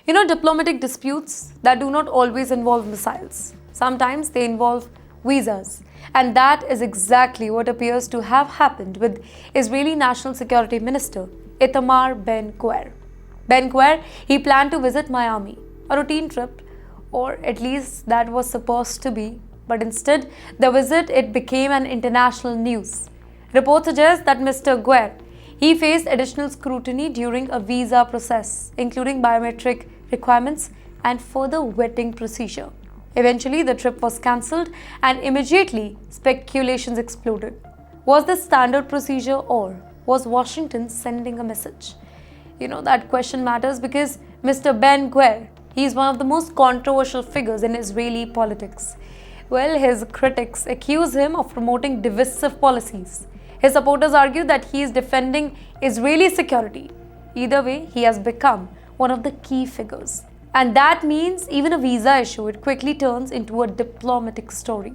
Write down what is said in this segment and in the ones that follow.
Diplomatic disputes that do not always involve missiles. Sometimes they involve visas. And that is exactly what appears to have happened with Israeli National Security Minister Itamar Ben-Gvir. Ben-Gvir, he planned to visit Miami, a routine trip, or at least that was supposed to be. But instead, the visit, it became an international news. Reports suggest that Mr. Gvir, he faced additional scrutiny during a visa process, including biometric requirements and further vetting procedure. Eventually, the trip was cancelled and immediately speculations exploded. Was this standard procedure or was Washington sending a message? That question matters because Mr. Ben-Gvir, he is one of the most controversial figures in Israeli politics. Well, his critics accuse him of promoting divisive policies. His supporters argue that he is defending Israeli security. Either way, he has become one of the key figures. And that means even a visa issue, it quickly turns into a diplomatic story.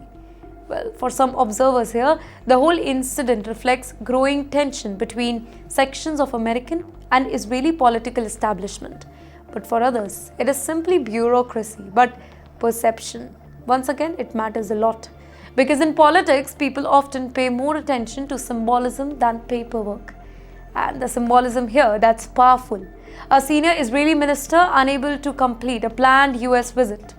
Well, for some observers here, the whole incident reflects growing tension between sections of American and Israeli political establishment. But for others, it is simply bureaucracy, but perception. Once again, it matters a lot. Because in politics, people often pay more attention to symbolism than paperwork. And the symbolism here, that's powerful. A senior Israeli minister unable to complete a planned US visit.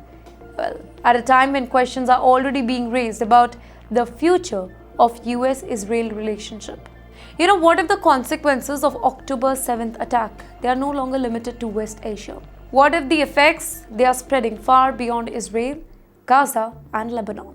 Well, at a time when questions are already being raised about the future of US Israel relationship. What if the consequences of October 7th attack, they are no longer limited to West Asia? What if the effects, they are spreading far beyond Israel, Gaza and Lebanon?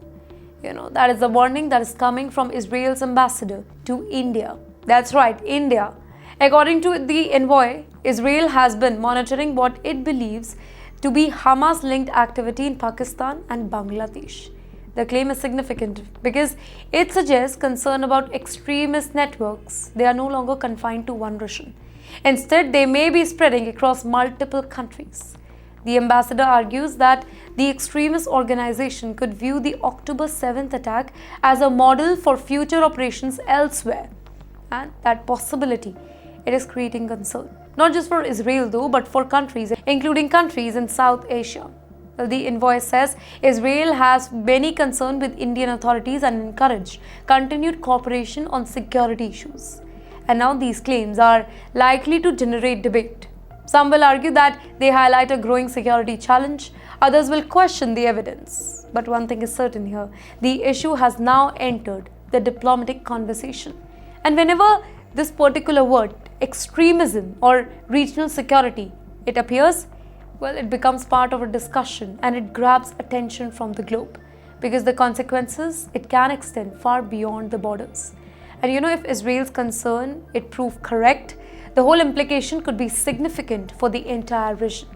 That is the warning that is coming from Israel's ambassador to India. That's right, India. According to the envoy, Israel has been monitoring what it believes to be Hamas-linked activity in Pakistan and Bangladesh. The claim is significant because it suggests concern about extremist networks. They are no longer confined to one region. Instead, they may be spreading across multiple countries. The ambassador argues that the extremist organization could view the October 7th attack as a model for future operations elsewhere. And that possibility, it is creating concern. Not just for Israel though, but for countries, including countries in South Asia. The envoy says Israel has many concern with Indian authorities and encourage continued cooperation on security issues. And now these claims are likely to generate debate. Some will argue that they highlight a growing security challenge. Others will question the evidence. But one thing is certain here, the issue has now entered the diplomatic conversation. And whenever this particular word, extremism or regional security, it appears, well, it becomes part of a discussion and it grabs attention from the globe because the consequences, it can extend far beyond the borders. And if Israel's concern, it proved correct, the whole implication could be significant for the entire region.